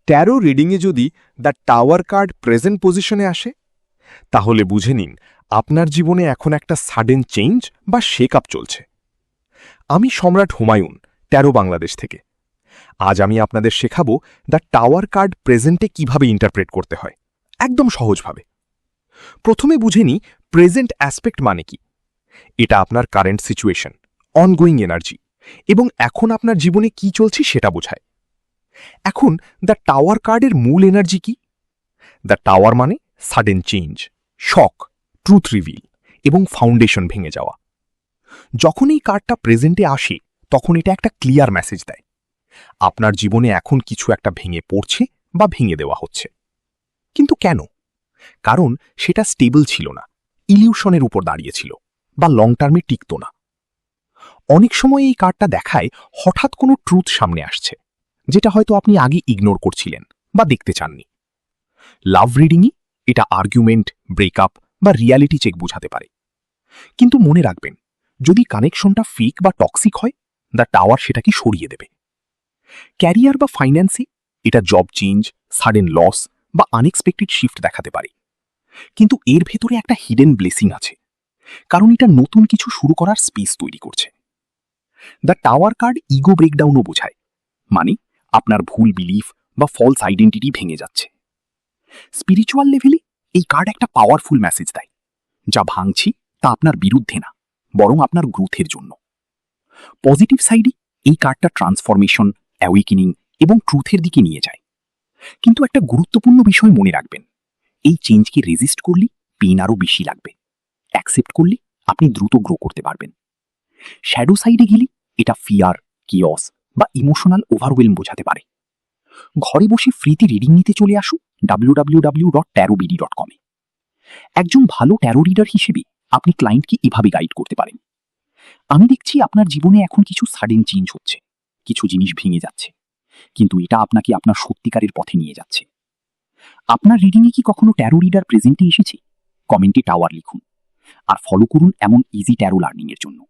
Taro রিডিংয়ে যদি the tower card present পজিশনে আসে, তাহলে বুঝে নিন আপনার জীবনে এখন একটা সাডেন চেঞ্জ বা শেক আপ চলছে। আমি সম্রাট হুমায়ুন, ট্যারো বাংলাদেশ থেকে। আজ আমি আপনাদের শেখাবো দ্য টাওয়ার কার্ড প্রেজেন্টে কিভাবে ইন্টারপ্রেট করতে হয়, একদম সহজভাবে। প্রথমে বুঝে নিই প্রেজেন্ট অ্যাসপেক্ট মানে কি। এটা আপনার কারেন্ট সিচুয়েশন, অনগোয়িং এনার্জি এবং এখন আপনার জীবনে কি চলছে সেটা বোঝায়। এখন দ্য টাওয়ার কার্ডের মূল এনার্জি কি? দ্য টাওয়ার মানে সাডেন চেঞ্জ, শক, ট্রুথ রিভিল এবং ফাউন্ডেশন ভেঙে যাওয়া। যখন এই কার্ডটা প্রেজেন্টে আসে তখন এটা একটা ক্লিয়ার মেসেজ দেয় আপনার জীবনে এখন কিছু একটা ভেঙে পড়ছে বা ভেঙে দেওয়া হচ্ছে। কিন্তু কেন? কারণ সেটা স্টেবল ছিল না, ইলিউশনের উপর দাঁড়িয়েছিল বা লং টার্মে টিকত না। অনেক সময় এই কার্ডটা দেখায় হঠাৎ কোনো ট্রুথ সামনে আসছে, যেটা হয়তো আপনি আগে ইগনোর করছিলেন বা দেখতে চাননি। লাভ রিডিংই এটা আর্গুমেন্ট, ব্রেকআপ বা রিয়ালিটি চেক বোঝাতে পারে। কিন্তু মনে রাখবেন, যদি কানেকশনটা ফেক বা টক্সিক হয়, দ্য টাওয়ার সেটাকে সরিয়ে দেবে। ক্যারিয়ার বা ফাইন্যান্সে এটা জব চেঞ্জ, সাডেন লস বা আনএক্সপেক্টেড শিফট দেখাতে পারে। কিন্তু এর ভেতরে একটা হিডেন ব্লেসিং আছে, কারণ এটা নতুন কিছু শুরু করার স্পেস তৈরি করছে। দ্য টাওয়ার কার্ড ইগো ব্রেকডাউনও বোঝায়, মানে আপনার ভুল বিলিফ বা ফলস আইডেন্টিটি ভেঙে যাচ্ছে। স্পিরিচুয়াল লেভেলে এই কার্ড একটা পাওয়ারফুল মেসেজ দেয়, যা ভাঙছি তা আপনার বিরুদ্ধে না, বরং আপনার গ্রোথের জন্য। পজিটিভ সাইডে এই কার্ডটা ট্রান্সফরমেশন, অ্যাওয়েকেনিং এবং ট্রুথের দিকে নিয়ে যায়। কিন্তু একটা গুরুত্বপূর্ণ বিষয় মনে রাখবেন, এই চেঞ্জকে রেজিস্ট করলে পেইন আরও বেশি লাগবে, অ্যাকসেপ্ট করলে আপনি দ্রুত গ্রো করতে পারবেন। শ্যাডো সাইডে গেলে এটা ফিয়ার, কিয়স বা ইমোশনাল ওভারওয়েলম বোঝাতে পারে। ঘরে বসে ফ্রিতে রিডিং নিতে চলে আসুন www.tarobd.com-এ। একজন ভালো ট্যারো রিডার হিসেবে আপনি ক্লায়েন্টকে এভাবে গাইড করতে পারেন, আমি দেখছি আপনার জীবনে এখন কিছু সাডেন চেঞ্জ হচ্ছে, কিছু জিনিস ভেঙে যাচ্ছে, কিন্তু এটা আপনাকে আপনার সত্যিকারের পথে নিয়ে যাচ্ছে। আপনার রিডিংয়ে কি কখনো ট্যারো রিডার প্রেজেন্টে এসেছে? কমেন্টে টাওয়ার লিখুন আর ফলো করুন এমন ইজি ট্যারো লার্নিং এর জন্য।